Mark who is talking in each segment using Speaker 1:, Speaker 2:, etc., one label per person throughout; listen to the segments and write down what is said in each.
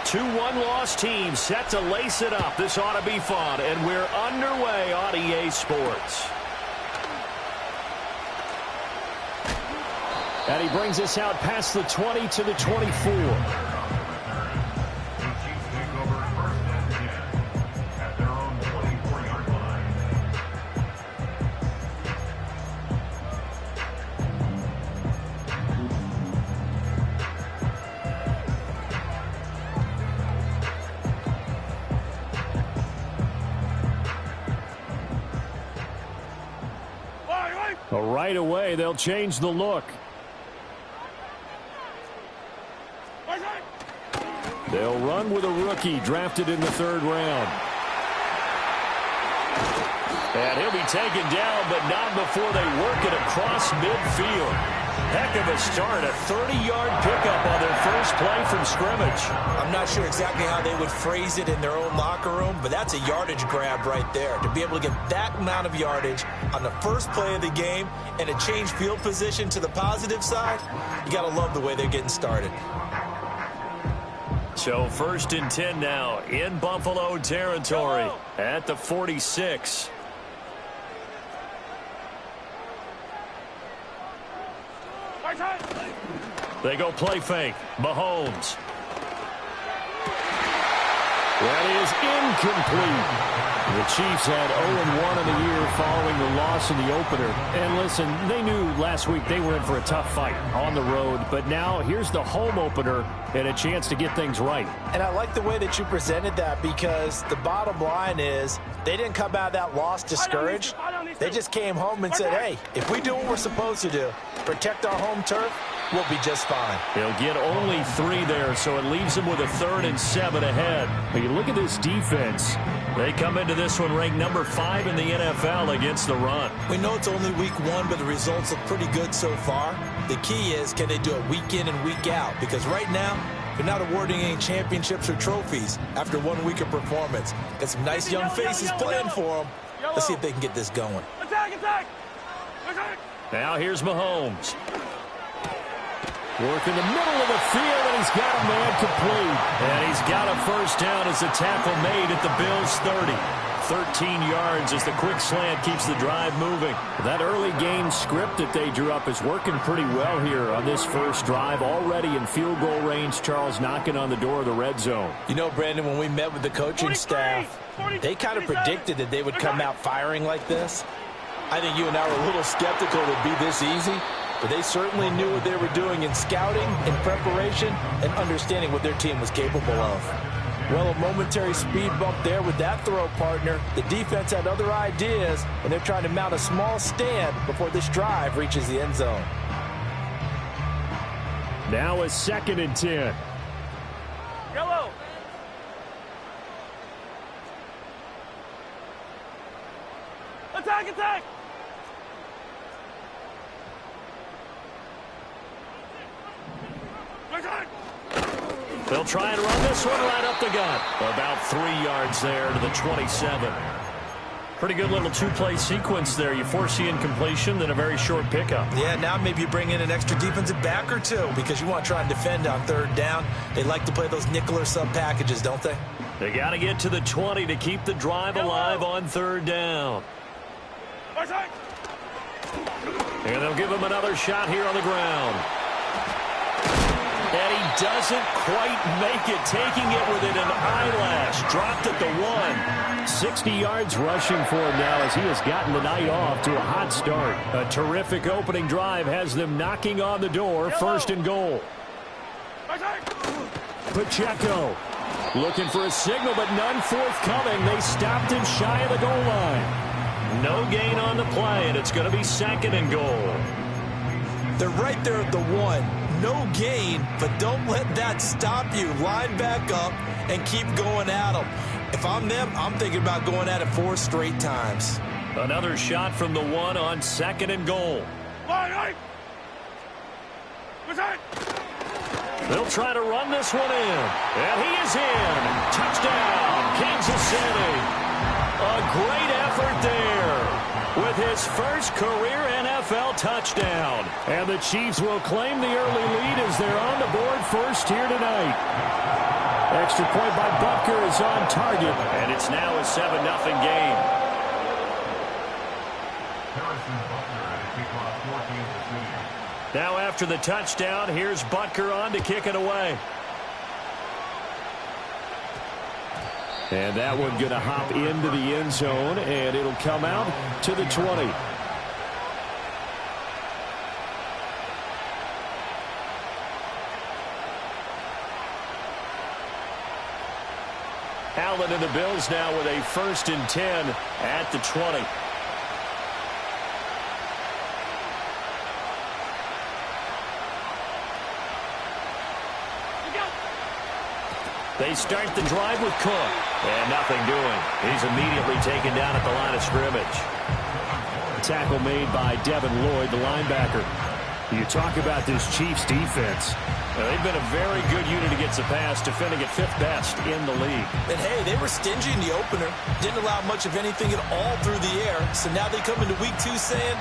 Speaker 1: Two one-loss teams set to lace it up. This ought to be fun, and we're underway on EA Sports. And he brings us out past the 20 to the 24. Right away, they'll change the look. They'll run with a rookie drafted in the 3rd round. And he'll be taken down, but not before they work it across midfield. Heck of a start, a 30-yard pickup on their first play from scrimmage.
Speaker 2: I'm not sure exactly how they would phrase it in their own locker room, but that's a yardage grab right there. To be able to get that amount of yardage on the first play of the game and a change field position to the positive side, you got to love the way they're getting started.
Speaker 1: So 1st and 10 now in Buffalo territory at the 46. They go play fake. Mahomes. That is incomplete. The Chiefs had 0-1 in the year following the loss in the opener. And listen, they knew last week they were in for a tough fight on the road. But now here's the home opener and a chance to get things right.
Speaker 2: And I like the way that you presented that, because the bottom line is they didn't come out of that loss discouraged. They just came home and said, hey, if we do what we're supposed to do, protect our home turf, we'll be just fine.
Speaker 1: They'll get only 3 there, so it leaves them with a 3rd and 7 ahead. But you look at this defense. They come into this one ranked number 5 in the NFL against the run.
Speaker 2: We know it's only week 1, but the results look pretty good so far. The key is, can they do it week in and week out? Because right now, they're not awarding any championships or trophies after 1 week of performance. Got some nice young faces playing for them. Let's see if they can get this going.
Speaker 1: Now here's Mahomes. Work in the middle of the field, and he's got a man complete. And he's got a first down as the tackle made at the Bills' 30. 13 yards as the quick slant keeps the drive moving. That early game script that they drew up is working pretty well here on this first drive. Already in field goal range, Charles knocking on the door of the red zone.
Speaker 2: You know, Brandon, when we met with the coaching staff, they kind of predicted that they would come out firing like this. I think you and I were a little skeptical it would be this easy. But they certainly knew what they were doing in scouting, in preparation, and understanding what their team was capable of. Well, a momentary speed bump there with that throw partner. The defense had other ideas, and they're trying to mount a small stand before this drive reaches the end zone.
Speaker 1: Now a 2nd and 10.
Speaker 3: Yellow. Attack, attack!
Speaker 1: They'll try and run this one right up the gut. About 3 yards there to the 27. Pretty good little 2-play sequence there. You force the incompletion, then a very short pickup.
Speaker 2: Yeah, now maybe you bring in an extra defensive back or two because you want to try and defend on 3rd down. They like to play those nickel or sub packages, don't they?
Speaker 1: They got to get to the 20 to keep the drive alive on 3rd down. And they'll give him another shot here on the ground. And he doesn't quite make it, taking it within an eyelash. Dropped at the 1. 60 yards rushing for him now as he has gotten the night off to a hot start. A terrific opening drive has them knocking on the door. 1st and goal. Pacheco looking for a signal, but none forthcoming. They stopped him shy of the goal line. No gain on the play, and it's going to be 2nd and goal.
Speaker 2: They're right there at the 1. No gain, but don't let that stop you. Line back up and keep going at them. If I'm them, I'm thinking about going at it 4 straight times.
Speaker 1: Another shot from the 1 on 2nd and goal. They'll try to run this one in. And he is in. Touchdown, Kansas City. A great effort there with his first career NFL touchdown. And the Chiefs will claim the early lead as they're on the board first here tonight. Extra point by Butker is on target. And it's now a 7-0 game. Now after the touchdown, here's Butker on to kick it away. And that one going to hop into the end zone, and it'll come out to the 20. Allen and the Bills now with a 1st and 10 at the 20. They start the drive with Cook. And nothing doing. He's immediately taken down at the line of scrimmage. Tackle made by Devin Lloyd, the linebacker. You talk about this Chiefs defense. They've been a very good unit against the pass, defending at 5th best in the league.
Speaker 2: And, hey, they were stingy in the opener. Didn't allow much of anything at all through the air. So now they come into week 2 saying,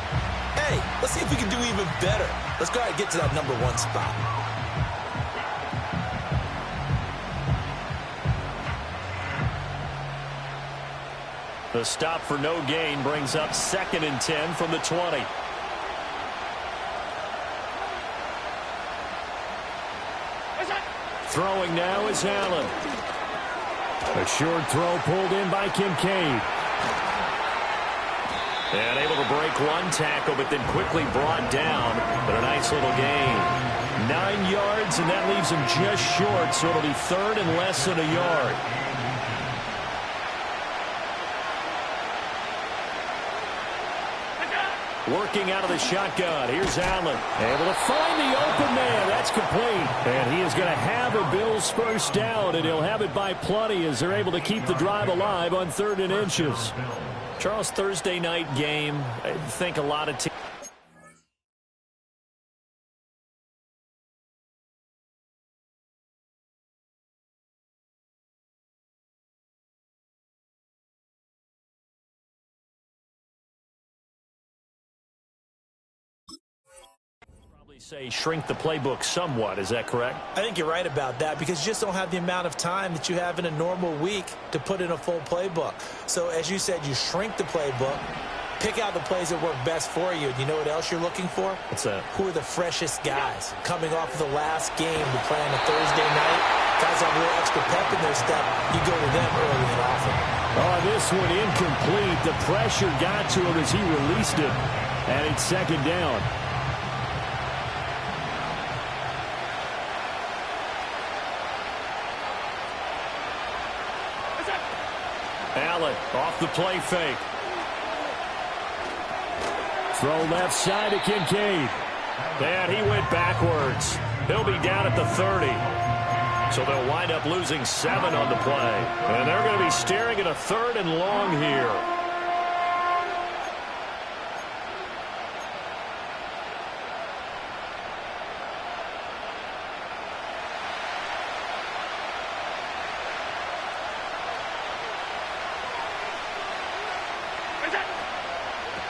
Speaker 2: hey, let's see if we can do even better. Let's go ahead and get to that number 1 spot.
Speaker 1: The stop for no gain brings up 2nd and 10 from the 20. Throwing now is Allen. A short throw pulled in by Kincaid. And able to break one tackle, but then quickly brought down. But a nice little gain. 9 yards, and that leaves him just short, so it'll be 3rd and less than a yard. Working out of the shotgun. Here's Allen. Able to find the open man. That's complete. And he is going to have a Bills first down, and he'll have it by plenty as they're able to keep the drive alive on 3rd and inches. Charles, Thursday night game. I think a lot of teams. Say shrink the playbook somewhat. Is that correct?
Speaker 2: I think you're right about that because you just don't have the amount of time that you have in a normal week to put in a full playbook. So as you said, you shrink the playbook, pick out the plays that work best for you. You know what else you're looking for?
Speaker 1: What's that?
Speaker 2: Who are the freshest guys coming off of the last game to play on a Thursday night? Guys have a little extra pep in their step. You go to them early and often.
Speaker 1: Oh, this one incomplete. The pressure got to him as he released it. And it's 2nd down. Allen off the play fake. Throw left side to Kincaid. And he went backwards. He'll be down at the 30. So they'll wind up losing 7 on the play. And they're going to be staring at a 3rd and long here.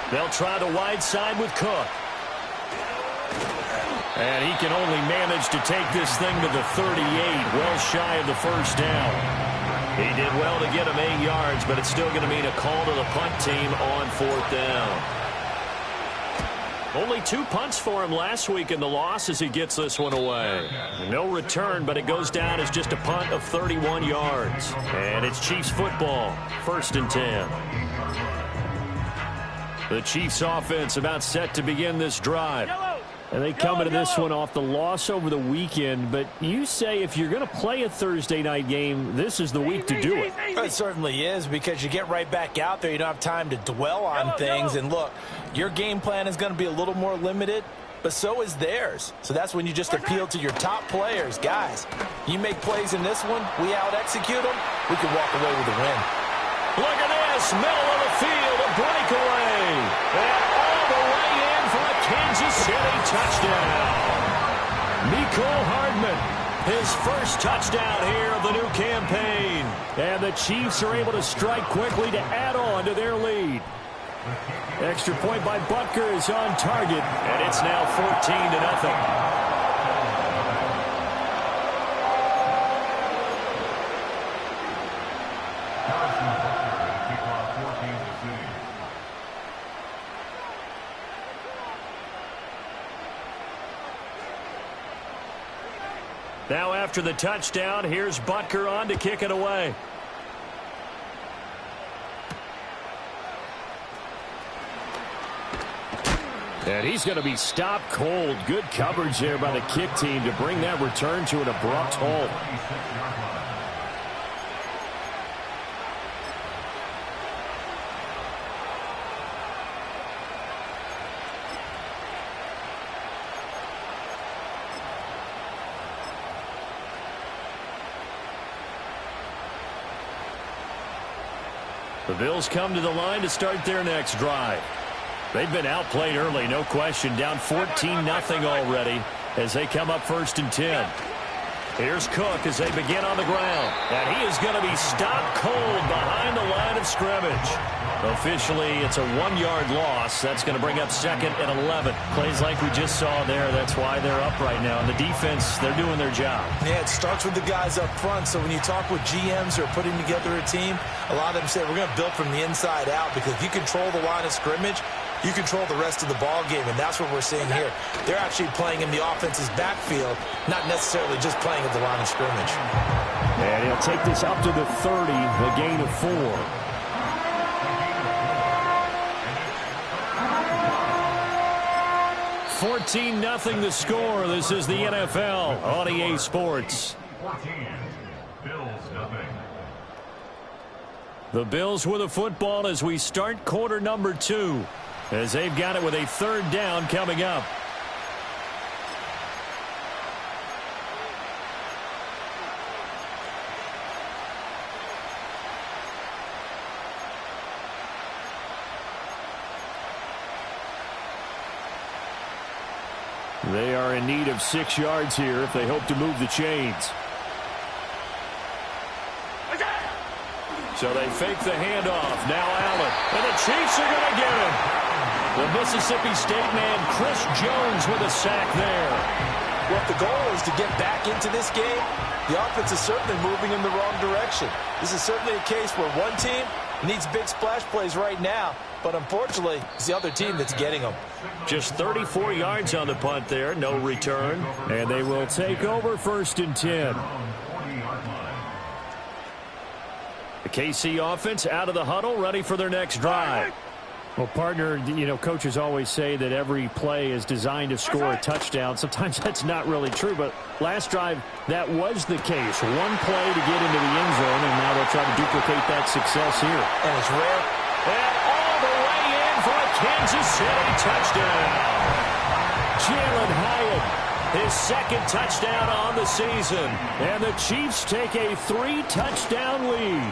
Speaker 1: They'll try the wide side with Cook. And he can only manage to take this thing to the 38, well shy of the first down. He did well to get him 8 yards, but it's still going to mean a call to the punt team on 4th down. Only 2 punts for him last week in the loss as he gets this one away. No return, but it goes down as just a punt of 31 yards. And it's Chiefs football, 1st and 10. The Chiefs offense about set to begin this drive. And they come into this one off the loss over the weekend. But you say if you're going to play a Thursday night game, this is the week to do it.
Speaker 2: It certainly is because you get right back out there. You don't have time to dwell on things. And look, your game plan is going to be a little more limited, but so is theirs. So that's when you just appeal to your top players. Guys, you make plays in this one, we out-execute them, we can walk away with a win.
Speaker 1: Look at this, middle of the field, a breakaway. And all the way in for a Kansas City touchdown. Mecole Hardman, his first touchdown here of the new campaign. And the Chiefs are able to strike quickly to add on to their lead. Extra point by Butker is on target, and it's now 14-0. Now after the touchdown, here's Butker on to kick it away. And he's going to be stopped cold. Good coverage there by the kick team to bring that return to an abrupt halt. The Bills come to the line to start their next drive. They've been outplayed early, no question. Down 14-0 already as they come up 1st and 10. Here's Cook as they begin on the ground. And he is going to be stopped cold behind the line of scrimmage. Officially, it's a 1-yard loss. That's going to bring up 2nd and 11. Plays like we just saw there. That's why they're up right now. And the defense, they're doing their job.
Speaker 2: Yeah, it starts with the guys up front. So when you talk with GMs who are putting together a team, a lot of them say we're going to build from the inside out, because if you control the line of scrimmage, you control the rest of the ball game, and that's what we're seeing here. They're actually playing in the offense's backfield, not necessarily just playing at the line of scrimmage.
Speaker 1: And he'll take this up to the 30, a gain of 4. $14-0 the score. This is the NFL on EA Sports.
Speaker 4: 14, Bills nothing.
Speaker 1: The Bills with a football as we start quarter number 2. As they've got it with a 3rd down coming up. They are in need of 6 yards here if they hope to move the chains. So they fake the handoff. Now Allen. And the Chiefs are going to get him. The Mississippi State man, Chris Jones, with a sack there.
Speaker 2: Well, if the goal is to get back into this game, the offense is certainly moving in the wrong direction. This is certainly a case where one team needs big splash plays right now, but unfortunately, it's the other team that's getting them.
Speaker 1: Just 34 yards on the punt there, no return. And they will take over 1st and 10. The KC offense out of the huddle, ready for their next drive. Well, partner, you know, coaches always say that every play is designed to score a touchdown. Sometimes that's not really true, but last drive, that was the case. One play to get into the end zone, and now they'll try to duplicate that success here.
Speaker 2: And it's rare.
Speaker 1: And all the way in for a Kansas City touchdown. Jalen Hyatt, his 2nd touchdown on the season. And the Chiefs take a 3-touchdown lead.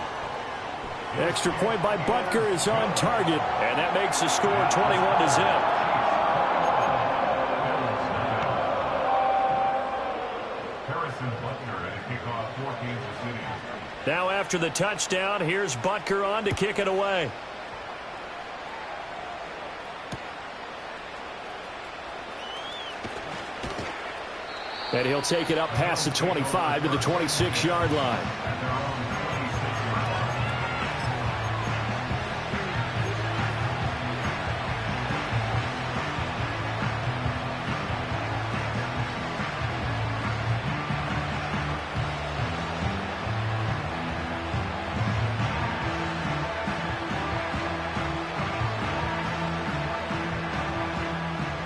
Speaker 1: Extra point by Butker is on target, and that makes the score 21-0.
Speaker 4: Harrison Butker at kickoff for Kansas City.
Speaker 1: Now after the touchdown, here's Butker on to kick it away. And he'll take it up past the 25 to the 26-yard line.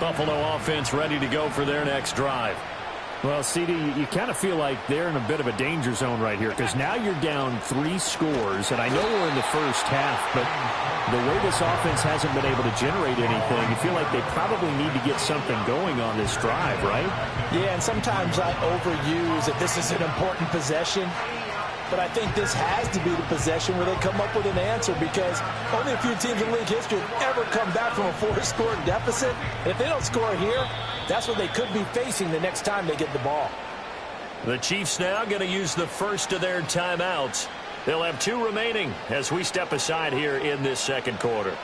Speaker 1: Buffalo offense ready to go for their next drive. Well, CD, you kind of feel like they're in a bit of a danger zone right here, because now you're down 3 scores, and I know we're in the first half, but the way this offense hasn't been able to generate anything, you feel like they probably need to get something going on this drive, right?
Speaker 2: Yeah, and sometimes I overuse that this is an important possession. But I think this has to be the possession where they come up with an answer, because only a few teams in league history have ever come back from a 4-score deficit. And if they don't score here, that's what they could be facing the next time they get the ball.
Speaker 1: The Chiefs now going to use the first of their timeouts. They'll have 2 remaining as we step aside here in this 2nd quarter.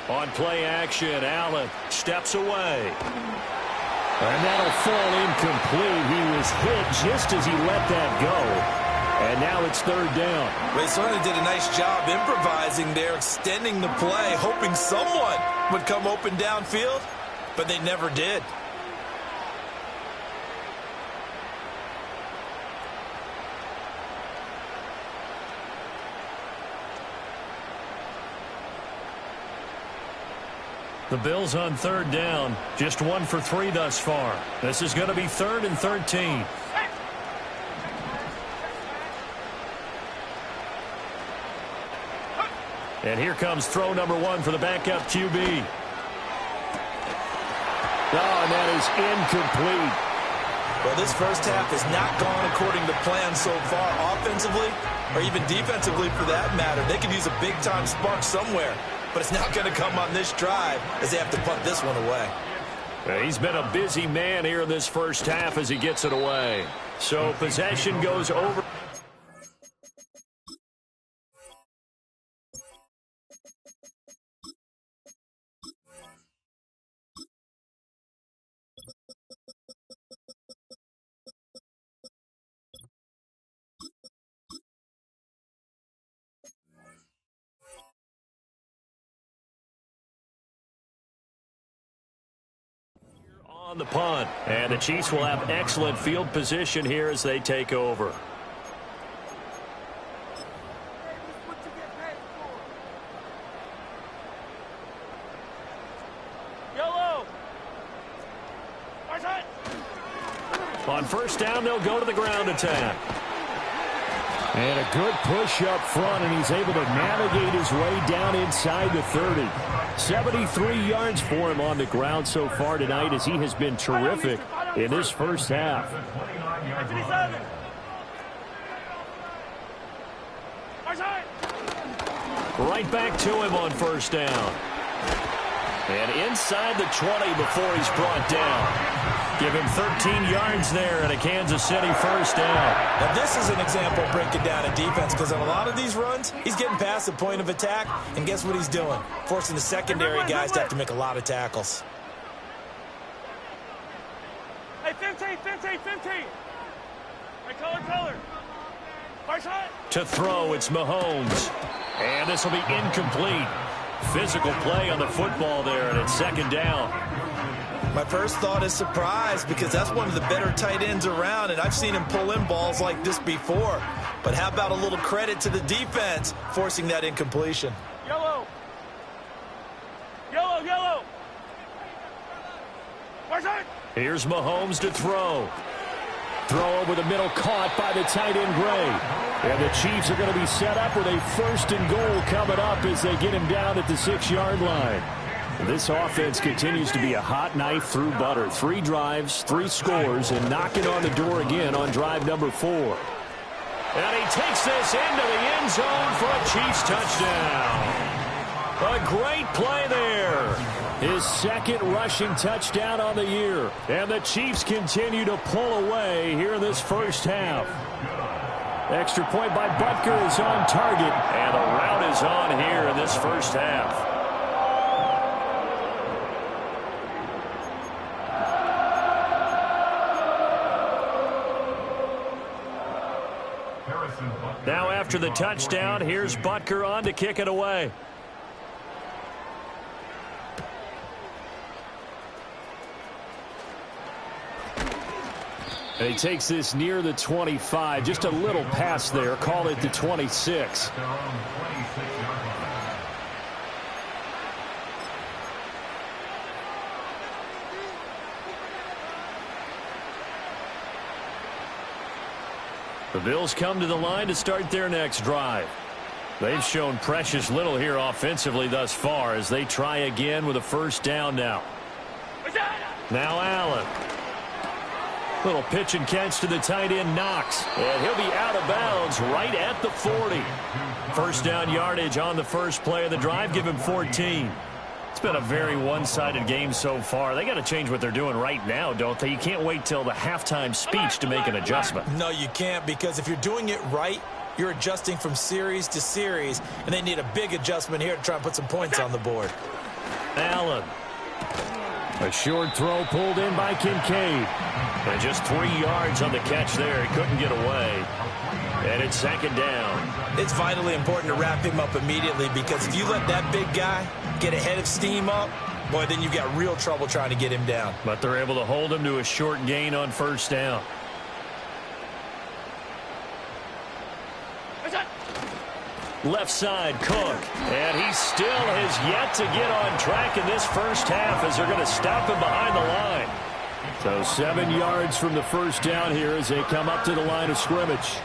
Speaker 1: On play action, Allen steps away. And that'll fall incomplete. He was hit just as he let that go. And now it's third down.
Speaker 2: They certainly did a nice job improvising there, extending the play, hoping someone would come open downfield, but they never did.
Speaker 1: The Bills on third down, just 1 for 3 thus far. This is going to be 3rd and 13. And here comes throw number 1 for the backup QB. Oh, and that is incomplete.
Speaker 2: Well, this first half has not gone according to plan so far, offensively or even defensively for that matter. They could use a big-time spark somewhere, but it's not going to come on this drive as they have to punt this one away.
Speaker 1: He's been a busy man here in this first half as he gets it away. So possession goes over. On the punt, and the Chiefs will have excellent field position here as they take over.
Speaker 3: Yellow.
Speaker 1: On first down, they'll go to the ground attack. And a good push up front, and he's able to navigate his way down inside the 30. 73 yards for him on the ground so far tonight as he has been terrific in this first half. Right back to him on first down. And inside the 20 before he's brought down. Give him 13 yards there and a Kansas City first down.
Speaker 2: Now this is an example breaking down a defense, because on a lot of these runs, he's getting past the point of attack, and guess what he's doing? Forcing the secondary guys to have to make a lot of tackles.
Speaker 3: Hey, 15. Hey, color.
Speaker 1: To throw, it's Mahomes. And this will be incomplete. Physical play on the football there, and it's second down.
Speaker 2: My first thought is surprise, because that's one of the better tight ends around, and I've seen him pull in balls like this before. But how about a little credit to the defense forcing that incompletion?
Speaker 3: Yellow.
Speaker 1: Here's Mahomes to throw. Throw over the middle, caught by the tight end Gray. And the Chiefs are going to be set up with a 1st and goal coming up as they get him down at the 6-yard line. This offense continues to be a hot knife through butter. 3 drives, 3 scores, and knocking on the door again on drive number 4. And he takes this into the end zone for a Chiefs touchdown. A great play there. His 2nd rushing touchdown on the year. And the Chiefs continue to pull away here in this first half. Extra point by Butker is on target. And the route is on here in this first half. Now after the touchdown, here's Butker on to kick it away. And he takes this near the 25. Just a little pass there. Call it the 26. The Bills come to the line to start their next drive. They've shown precious little here offensively thus far as they try again with a first down now. Now Allen. Little pitch and catch to the tight end Knox. And he'll be out of bounds right at the 40. First down yardage on the first play of the drive. Give him 14. It's been a very one-sided game so far. They got to change what they're doing right now, don't they? You can't wait till the halftime speech to make an adjustment.
Speaker 2: No, you can't, because if you're doing it right, you're adjusting from series to series, and they need a big adjustment here to try and put some points on the board.
Speaker 1: Allen. A short throw pulled in by Kincaid. And just 3 yards on the catch there. He couldn't get away. And it's second down.
Speaker 2: It's vitally important to wrap him up immediately, because if you let that big guy get a head of steam up, boy, then you've got real trouble trying to get him down.
Speaker 1: But they're able to hold him to a short gain on first down. Left side, Cook. And he still has yet to get on track in this first half as they're going to stop him behind the line. So 7 yards from the first down here as they come up to the line of scrimmage.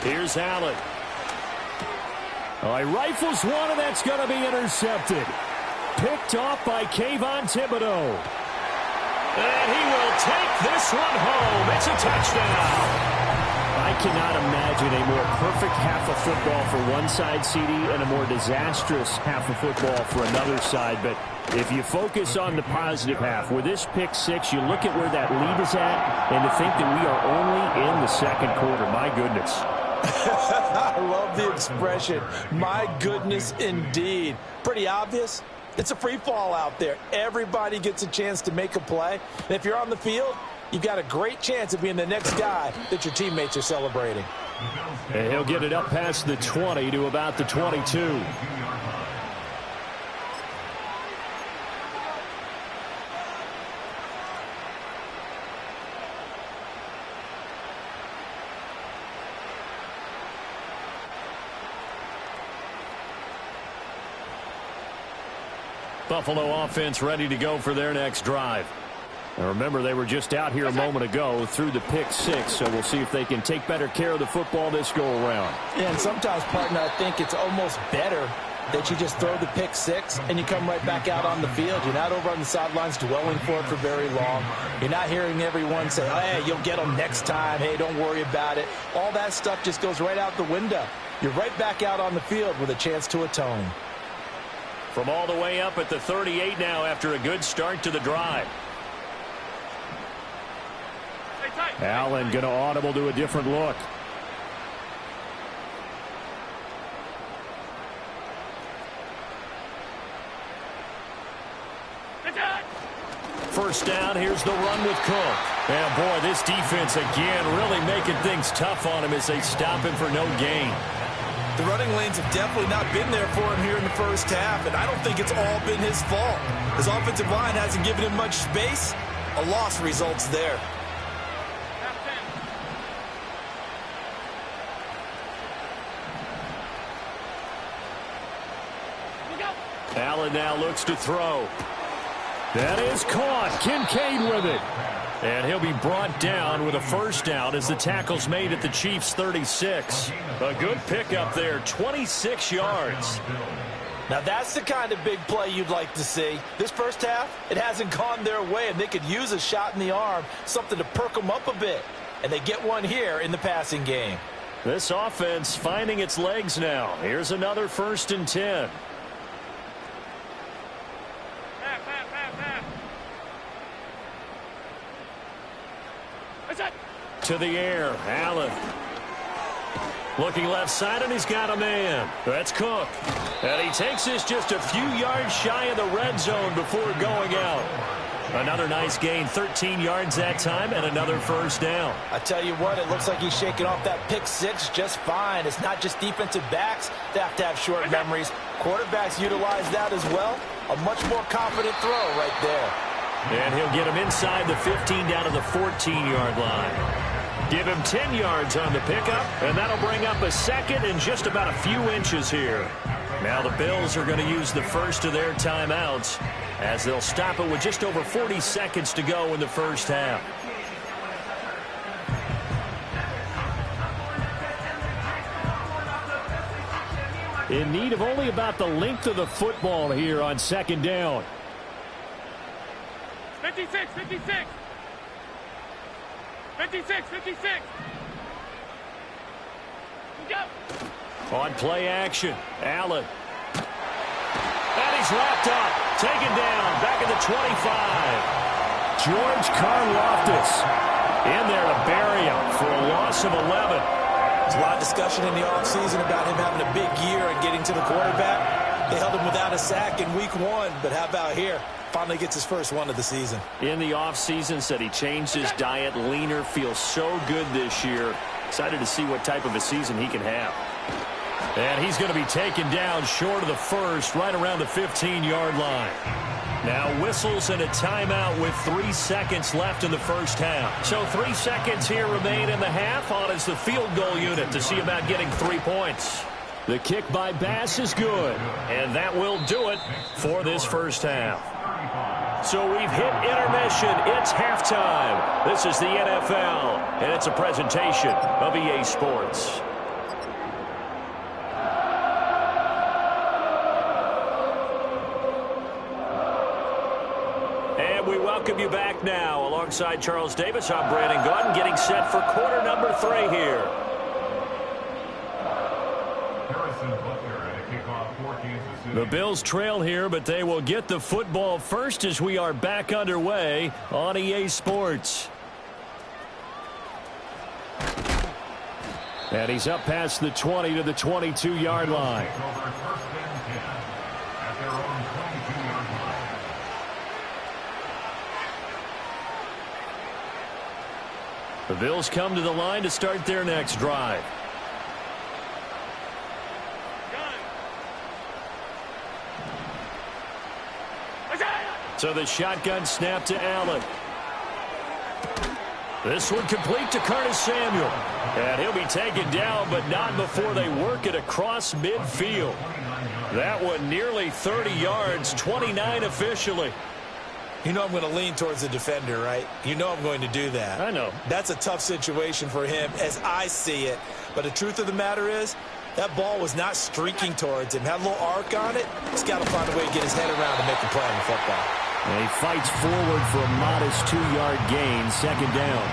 Speaker 1: Here's Allen. He rifles one, and that's going to be intercepted. Picked off by Kayvon Thibodeaux. And he will take this one home. It's a touchdown. I cannot imagine a more perfect half of football for one side, CD, and a more disastrous half of football for another side. But if you focus on the positive half, with this pick six, you look at where that lead is at, and to think that we are only in the second quarter. My goodness.
Speaker 2: I love the expression. My goodness, indeed. Pretty obvious. It's a free fall out there. Everybody gets a chance to make a play. And if you're on the field, you've got a great chance of being the next guy that your teammates are celebrating.
Speaker 1: And he'll get it up past the 20 to about the 22. Buffalo offense ready to go for their next drive. And remember, they were just out here a moment ago through the pick six, so we'll see if they can take better care of the football this go-around.
Speaker 2: Yeah, and sometimes, partner, I think it's almost better that you just throw the pick six and you come right back out on the field. You're not over on the sidelines dwelling for it for very long. You're not hearing everyone say, oh, hey, you'll get them next time. Hey, don't worry about it. All that stuff just goes right out the window. You're right back out on the field with a chance to atone.
Speaker 1: From all the way up at the 38 now after a good start to the drive. Allen going to audible to a different look. First down, here's the run with Cook. And boy, this defense again really making things tough on him as they stop him for no gain.
Speaker 2: The running lanes have definitely not been there for him here in the first half, and I don't think it's all been his fault. His offensive line hasn't given him much space. A loss results there.
Speaker 1: Allen now looks to throw. That is caught. Kincaid with it. And he'll be brought down with a first down as the tackle's made at the Chiefs' 36. A good pickup there, 26 yards.
Speaker 2: Now that's the kind of big play you'd like to see. This first half, it hasn't gone their way, and they could use a shot in the arm, something to perk them up a bit. And they get one here in the passing game.
Speaker 1: This offense finding its legs now. Here's another 1st and 10. To the air, Allen. Looking left side, and he's got a man. That's Cook. And he takes this just a few yards shy of the red zone before going out. Another nice gain, 13 yards that time, and another first down.
Speaker 2: I tell you what, it looks like he's shaking off that pick six just fine. It's not just defensive backs that have to have short memories. Quarterbacks utilize that as well. A much more confident throw right there.
Speaker 1: And he'll get him inside the 15 down to the 14-yard line. Give him 10 yards on the pickup, and that'll bring up a second and just about a few inches here. Now the Bills are going to use the first of their timeouts as they'll stop it with just over 40 seconds to go in the first half. In need of only about the length of the football here on second down.
Speaker 3: 56, 56. 56, 56. Go.
Speaker 1: On play action, Allen. And he's wrapped up. Taken down. Back at the 25. George Karlaftis in there to bury him for a loss of 11.
Speaker 2: There's a lot of discussion in the offseason about him having a big year and getting to the quarterback. They held him without a sack in week 1, but how about here? Finally gets his first one of the season.
Speaker 1: In the offseason, said he changed his diet, leaner, feels so good this year. Excited to see what type of a season he can have. And he's going to be taken down short of the first, right around the 15-yard line. Now whistles and a timeout with 3 seconds left in the first half. So 3 seconds here remain in the half on as the field goal unit to see about getting 3 points. The kick by Bass is good, and that will do it for this first half. So we've hit intermission. It's halftime. This is the NFL, and it's a presentation of EA Sports. And we welcome you back now. Alongside Charles Davis, I'm Brandon Gaudin, getting set for quarter number 3 here. The Bills trail here, but they will get the football first as we are back underway on EA Sports. And he's up past the 20 to the 22-yard line. The Bills come to the line to start their next drive. So the shotgun snap to Allen. This one complete to Curtis Samuel. And he'll be taken down, but not before they work it across midfield. That one nearly 30 yards, 29 officially.
Speaker 2: You know I'm going to lean towards the defender, right? You know I'm going to do that.
Speaker 1: I know.
Speaker 2: That's a tough situation for him as I see it. But the truth of the matter is, that ball was not streaking towards him. Had a little arc on it. He's got to find a way to get his head around and make a play on the football.
Speaker 1: And he fights forward for a modest 2-yard gain, second down.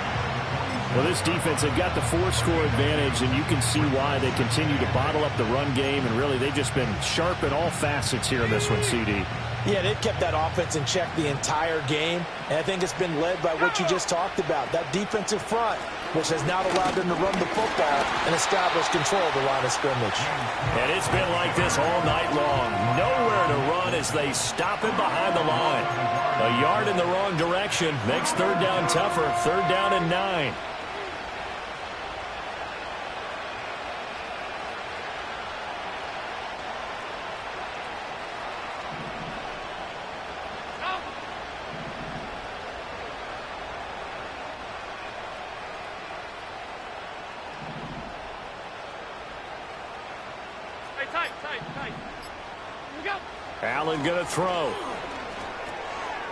Speaker 1: Well, this defense, they've got the 4-score advantage, and you can see why they continue to bottle up the run game, and really they've just been sharp in all facets here in this one, CD.
Speaker 2: Yeah, they've kept that offense in check the entire game, and I think it's been led by what you just talked about, that defensive front, which has now allowed them to run the football and establish control of the line of scrimmage.
Speaker 1: And it's been like this all night long. Nowhere to run as they stop him behind the line. A yard in the wrong direction makes third down tougher. Third down and 9. Allen going to throw.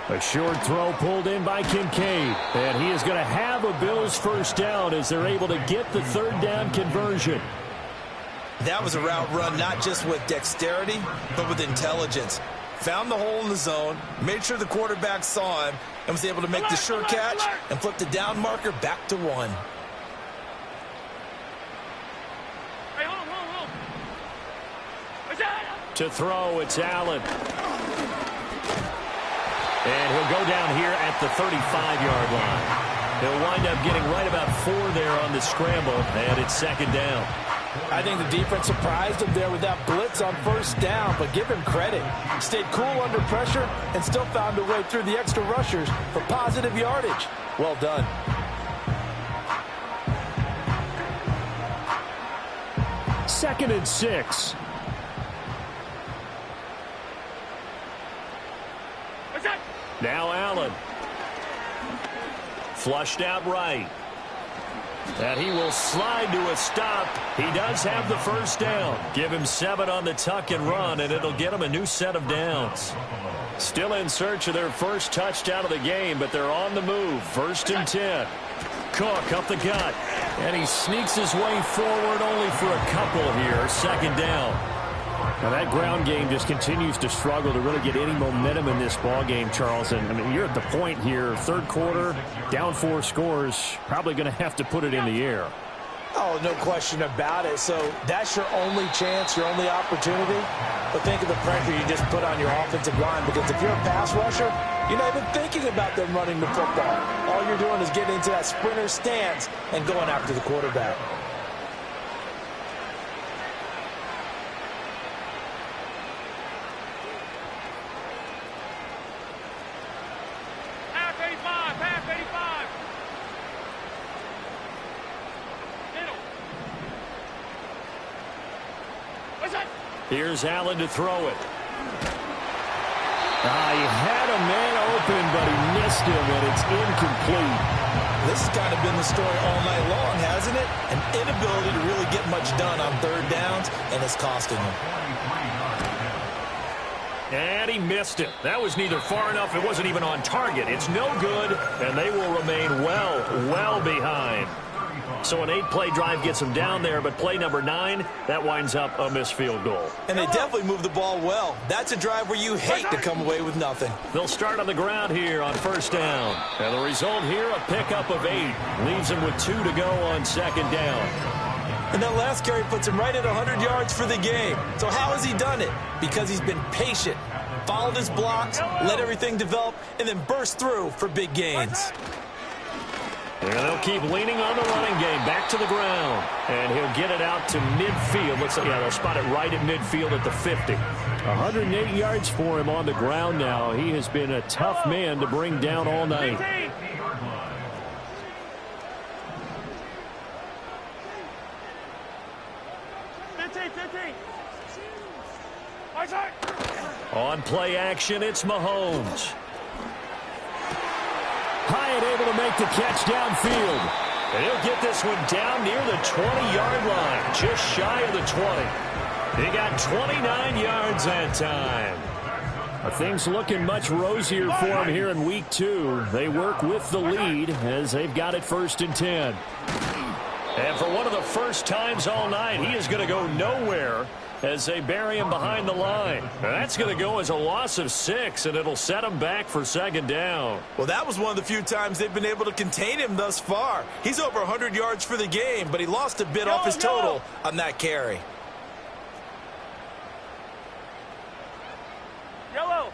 Speaker 1: A short throw pulled in by Kincaid. And he is going to have a Bills first down as they're able to get the third down conversion.
Speaker 2: That was a route run not just with dexterity, but with intelligence. Found the hole in the zone, made sure the quarterback saw him, and was able to make the sure catch and flip the down marker back to 1.
Speaker 1: To throw, it's Allen. And he'll go down here at the 35-yard line. He'll wind up getting right about 4 there on the scramble, and it's second down.
Speaker 2: I think the defense surprised him there with that blitz on first down, but give him credit. Stayed cool under pressure and still found a way through the extra rushers for positive yardage. Well done.
Speaker 1: Second and 6. Now Allen. Flushed out right. And he will slide to a stop. He does have the first down. Give him 7 on the tuck and run, and it'll get him a new set of downs. Still in search of their first touchdown of the game, but they're on the move. First and 10. Cook up the gut. And he sneaks his way forward only for a couple here. Second down. Now that ground game just continues to struggle to really get any momentum in this ball game, Charles. And I mean, you're at the point here, third quarter, down 4 scores, probably going to have to put it in the air.
Speaker 2: Oh, no question about it. So that's your only chance, your only opportunity. But think of the pressure you just put on your offensive line, because if you're a pass rusher, you're not even thinking about them running the football. All you're doing is getting into that sprinter stance and going after the quarterback.
Speaker 1: Here's Allen to throw it. He had a man open, but he missed him, and it's incomplete.
Speaker 2: This has kind of been the story all night long, hasn't it? An inability to really get much done on third downs, and it's costing them.
Speaker 1: And he missed it. That was neither far enough. It wasn't even on target. It's no good, and they will remain well behind. So an 8-play drive gets them down there, but play number 9, that winds up a missed field goal.
Speaker 2: And they definitely moved the ball well. That's a drive where you hate to come away with nothing.
Speaker 1: They'll start on the ground here on first down. And the result here, a pickup of 8. Leaves them with 2 to go on second down.
Speaker 2: And that last carry puts him right at 100 yards for the game. So how has he done it? Because he's been patient, followed his blocks, let everything develop, and then burst through for big gains.
Speaker 1: And they'll keep leaning on the running game. Back to the ground. And he'll get it out to midfield. They'll spot it right at midfield at the 50. 108 yards for him on the ground now. He has been a tough man to bring down all night. On play action, it's Mahomes. Hyatt able to make the catch downfield. And he'll get this one down near the 20-yard line, just shy of the 20. He got 29 yards that time. Things looking much rosier for him here in week 2. They work with the lead as they've got it 1st and 10. And for one of the first times all night, he is going to go nowhere as they bury him behind the line. Now that's going to go as a loss of 6, and it'll set him back for second down.
Speaker 2: Well, that was one of the few times they've been able to contain him thus far. He's over 100 yards for the game, but he lost a bit off his total on that carry.
Speaker 3: Yellow.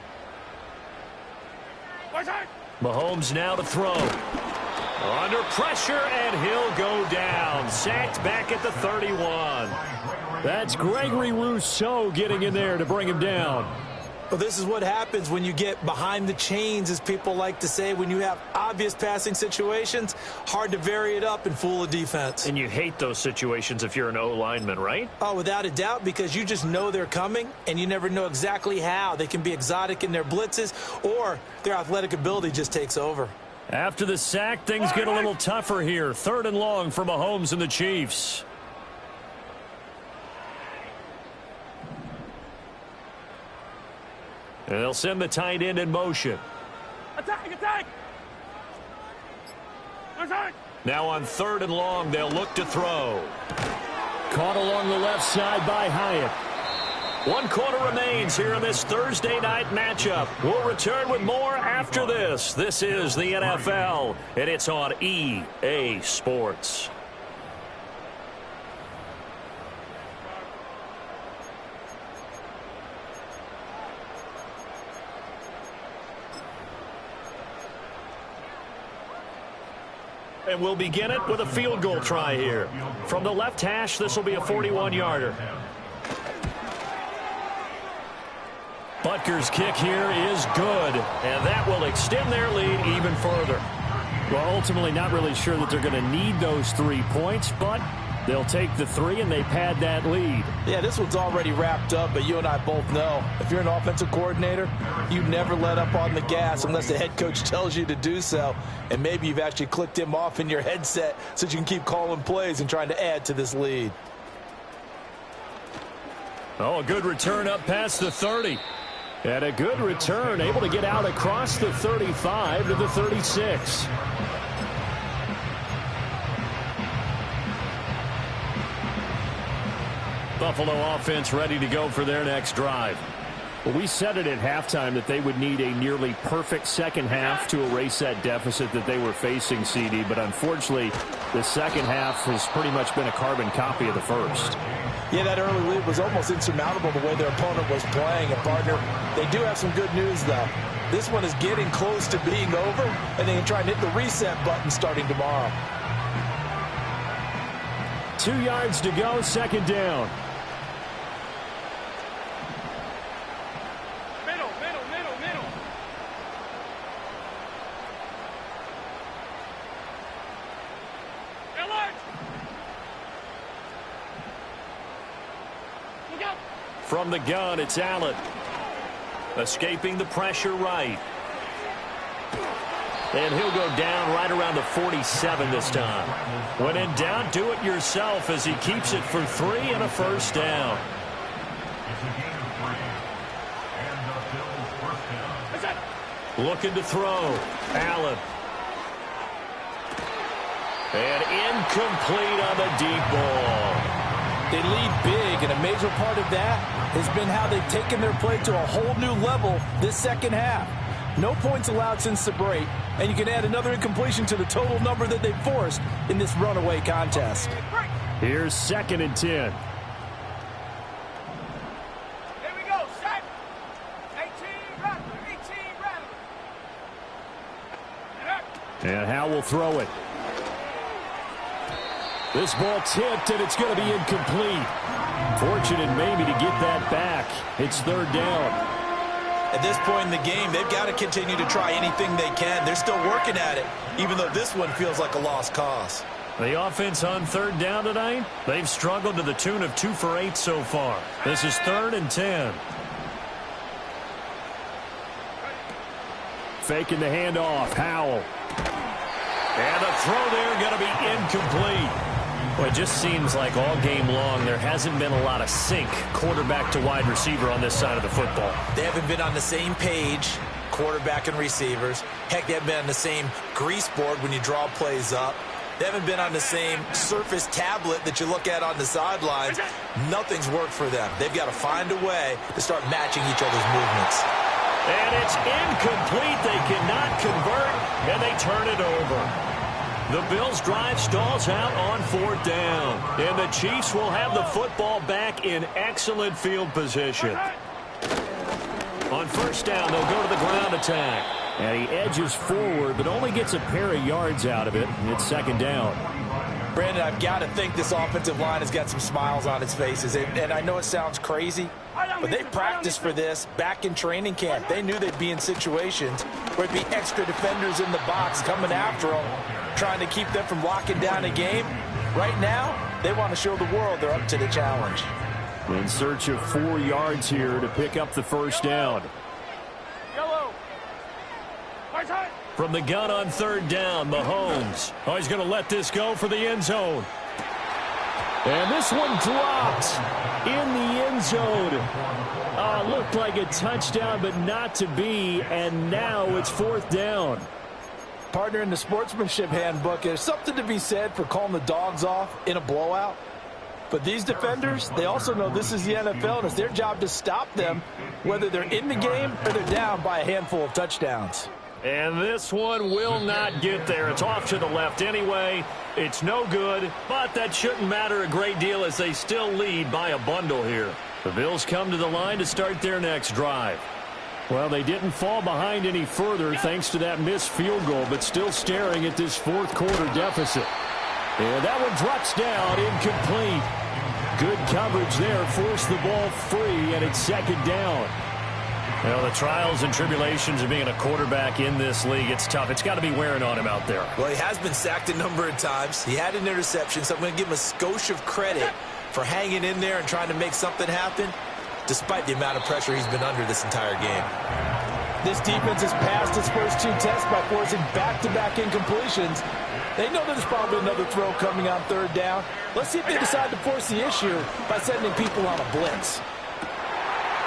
Speaker 1: Mahomes now to throw. Under pressure, and he'll go down. Sacked back at the 31. That's Gregory Rousseau getting in there to bring him down.
Speaker 2: Well, this is what happens when you get behind the chains, as people like to say. When you have obvious passing situations, hard to vary it up and fool a defense.
Speaker 1: And you hate those situations if you're an O-lineman, right?
Speaker 2: Oh, without a doubt, because you just know they're coming, and you never know exactly how. They can be exotic in their blitzes, or their athletic ability just takes over.
Speaker 1: After the sack, things get a little tougher here. 3rd and long for Mahomes and the Chiefs. And they'll send the tight end in motion.
Speaker 3: Attack!
Speaker 1: Now on 3rd and long, they'll look to throw. Caught along the left side by Hyatt. 1 quarter remains here in this Thursday night matchup. We'll return with more after this. This is the NFL, and it's on EA Sports. And we'll begin it with a field goal try here. From the left hash, this will be a 41-yarder. Butker's kick here is good, and that will extend their lead even further. Well, ultimately not really sure that they're going to need those 3 points, but they'll take the 3 and they pad that lead.
Speaker 2: Yeah, this one's already wrapped up, but you and I both know if you're an offensive coordinator, you never let up on the gas unless the head coach tells you to do so. And maybe you've actually clicked him off in your headset so you can keep calling plays and trying to add to this lead.
Speaker 1: Oh, a good return up past the 30. And a good return, able to get out across the 35 to the 36. Buffalo offense ready to go for their next drive. Well, we said it at halftime that they would need a nearly perfect second half to erase that deficit that they were facing, CD. But unfortunately, the second half has pretty much been a carbon copy of the first.
Speaker 2: Yeah, that early lead was almost insurmountable the way their opponent was playing. And, partner, they do have some good news, though. This one is getting close to being over, and they can try and hit the reset button starting tomorrow.
Speaker 1: 2 yards to go, second down.
Speaker 3: Middle. Alert! Look out!
Speaker 1: From the gun, it's Allen. Escaping the pressure right. And he'll go down right around the 47 this time. When in doubt, do it yourself as he keeps it for 3 and a first down.
Speaker 4: It's a gain of 3. And the Bills' first down.
Speaker 1: Looking to throw. Allen. And incomplete on the deep ball.
Speaker 2: They lead big, and a major part of that has been how they've taken their play to a whole new level this second half. No points allowed since the break, and you can add another incompletion to the total number that they've forced in this runaway contest.
Speaker 1: Here's 2nd and 10.
Speaker 3: Here we go, set. 18 Rattler.
Speaker 1: And Howe will throw it. This ball tipped, and it's going to be incomplete. Fortunate maybe to get that back. It's 3rd down.
Speaker 2: At this point in the game, they've got to continue to try anything they can. They're still working at it, even though this one feels like a lost cause.
Speaker 1: The offense on 3rd down tonight, they've struggled to the tune of 2 for 8 so far. This is 3rd and 10. Faking the handoff, Howell. And the throw there going to be incomplete. Well, it just seems like all game long there hasn't been a lot of sync quarterback to wide receiver on this side of the football.
Speaker 2: They haven't been on the same page, quarterback and receivers. Heck, they haven't been on the same grease board when you draw plays up. They haven't been on the same surface tablet that you look at on the sidelines. Nothing's worked for them. They've got to find a way to start matching each other's movements.
Speaker 1: And it's incomplete. They cannot convert, and they turn it over. The Bills' drive stalls out on 4th down. And the Chiefs will have the football back in excellent field position. On 1st down, they'll go to the ground attack. And he edges forward, but only gets a pair of yards out of it. It's 2nd down.
Speaker 2: Brandon, I've got to think this offensive line has got some smiles on its faces. And I know it sounds crazy, but they practiced for this back in training camp. They knew they'd be in situations where it'd be extra defenders in the box coming after them, trying to keep them from locking down a game. Right now, they want to show the world they're up to the challenge.
Speaker 1: In search of 4 yards here to pick up the 1st down.
Speaker 3: Yellow.
Speaker 1: From the gun on 3rd down, Mahomes. Oh, he's going to let this go for the end zone. And this one dropped in the end zone. Looked like a touchdown, but not to be. And now it's 4th down.
Speaker 2: Partner, in the sportsmanship handbook, there's something to be said for calling the dogs off in a blowout. But these defenders, they also know this is the NFL, and it's their job to stop them, whether they're in the game or they're down by a handful of touchdowns.
Speaker 1: And this one will not get there. It's off to the left anyway. It's no good, but that shouldn't matter a great deal as they still lead by a bundle here. The Bills come to the line to start their next drive. Well, they didn't fall behind any further thanks to that missed field goal, but still staring at this 4th quarter deficit. And that one drops down, incomplete. Good coverage there, forced the ball free, and it's 2nd down. Well, the trials and tribulations of being a quarterback in this league, it's tough. It's got to be wearing on him out there.
Speaker 2: Well, he has been sacked a number of times. He had an interception, so I'm going to give him a skosh of credit for hanging in there and trying to make something happen, despite the amount of pressure he's been under this entire game. This defense has passed its first 2 tests by forcing back-to-back incompletions. They know there's probably another throw coming on 3rd down. Let's see if they decide to force the issue by sending people on a blitz.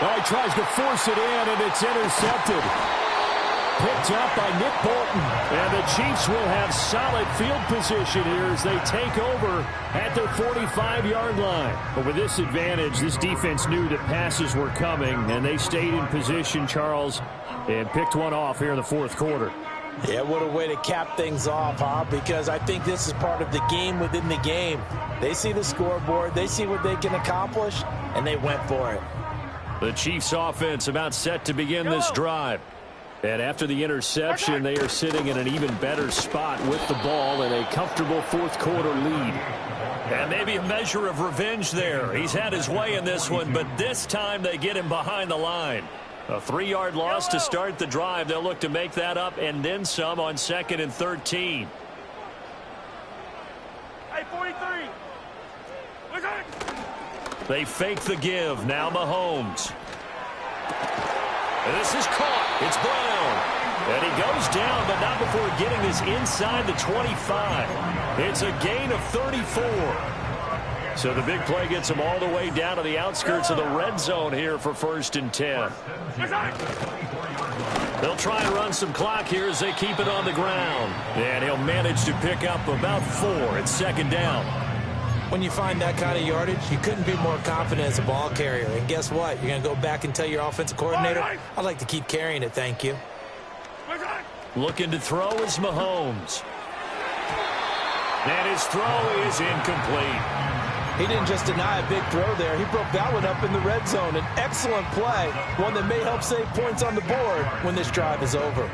Speaker 1: Oh, he tries to force it in, and it's intercepted. Picked up by Nick Bolton. And the Chiefs will have solid field position here as they take over at their 45-yard line. But with this advantage, this defense knew that passes were coming, and they stayed in position, Charles, and picked one off here in the 4th quarter.
Speaker 2: Yeah, what a way to cap things off, huh? Because I think this is part of the game within the game. They see the scoreboard, they see what they can accomplish, and they went for it.
Speaker 1: The Chiefs offense about set to begin this drive. And after the interception, they are sitting in an even better spot with the ball in a comfortable 4th quarter lead. And maybe a measure of revenge there. He's had his way in this one, but this time they get him behind the line. A 3-yard loss to start the drive. They'll look to make that up and then some on 2nd and 13.
Speaker 3: Hey, 43.
Speaker 1: They fake the give. Now Mahomes. And this is caught. It's Brown. And he goes down, but not before getting this inside the 25. It's a gain of 34. So the big play gets him all the way down to the outskirts of the red zone here for 1st and 10. They'll try and run some clock here as they keep it on the ground. And he'll manage to pick up about 4 at 2nd down.
Speaker 2: When you find that kind of yardage, you couldn't be more confident as a ball carrier. And guess what? You're going to go back and tell your offensive coordinator, I'd like to keep carrying it, thank you.
Speaker 1: Looking to throw is Mahomes. And his throw is incomplete.
Speaker 2: He didn't just deny a big throw there. He broke that one up in the red zone. An excellent play, one that may help save points on the board when this drive is over.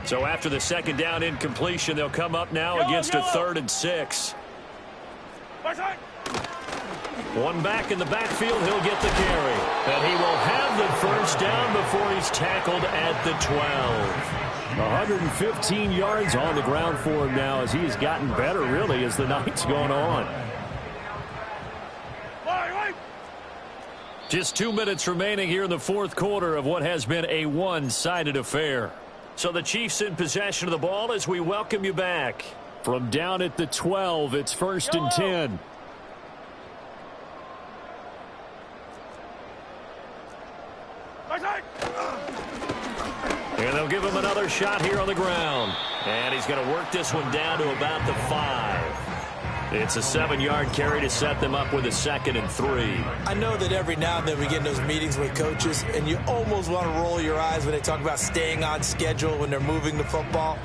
Speaker 1: So after the 2nd down incompletion, they'll come up now against a 3rd and 6. One back in the backfield, he'll get the carry. And he will have the 1st down before he's tackled at the 12. 115 yards on the ground for him now as he's gotten better, really, as the night's gone on. Just 2 minutes remaining here in the 4th quarter of what has been a one-sided affair. So the Chiefs in possession of the ball as we welcome you back. From down at the 12, it's 1st and 10. And they'll give him another shot here on the ground. And he's going to work this one down to about the 5. It's a 7-yard carry to set them up with a 2nd and 3.
Speaker 2: I know that every now and then we get in those meetings with coaches, and you almost want to roll your eyes when they talk about staying on schedule when they're moving the football.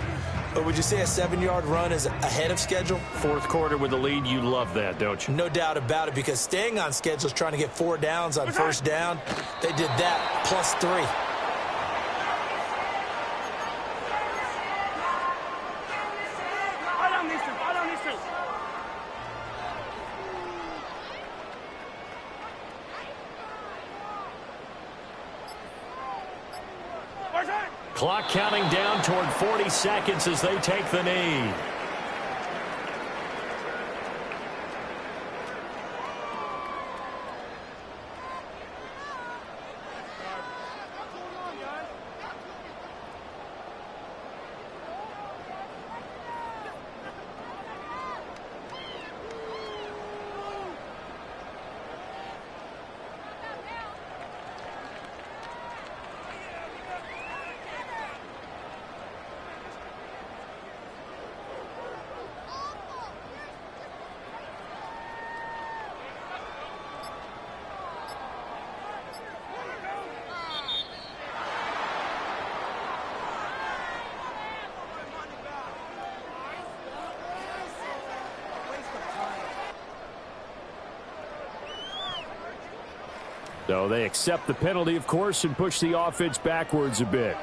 Speaker 2: But would you say a 7-yard run is ahead of schedule?
Speaker 1: 4th quarter with the lead, you love that, don't you?
Speaker 2: No doubt about it, because staying on schedule is trying to get 4 downs on 1st down. They did that plus 3.
Speaker 1: Clock counting down toward 40 seconds as they take the knee. So they accept the penalty, of course, and push the offense backwards a bit.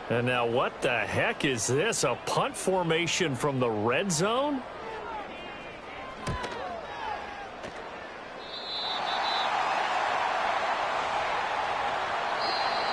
Speaker 1: And now what the heck is this? A punt formation from the red zone?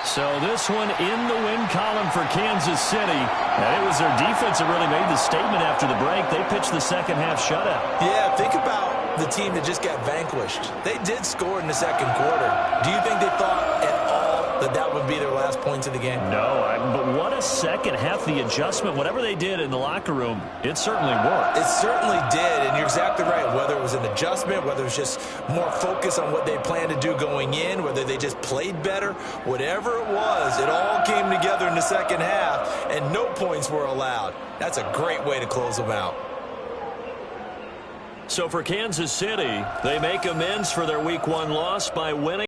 Speaker 1: So this one in the win column for Kansas City. And it was their defense that really made the statement after the break. They pitched the second half shutout.
Speaker 2: Yeah, think about the team that just got vanquished. They did score in the 2nd quarter. Do you think they thought at all that that would be their last points of the game?
Speaker 1: No, but what a second half. The adjustment, whatever they did in the locker room, it certainly worked.
Speaker 2: It certainly did, and you're exactly right. Whether it was an adjustment, whether it was just more focus on what they planned to do going in, whether they just played better, whatever it was, it all came together in the second half, and no points were allowed. That's a great way to close them out.
Speaker 1: So for Kansas City, they make amends for their Week 1 loss by winning.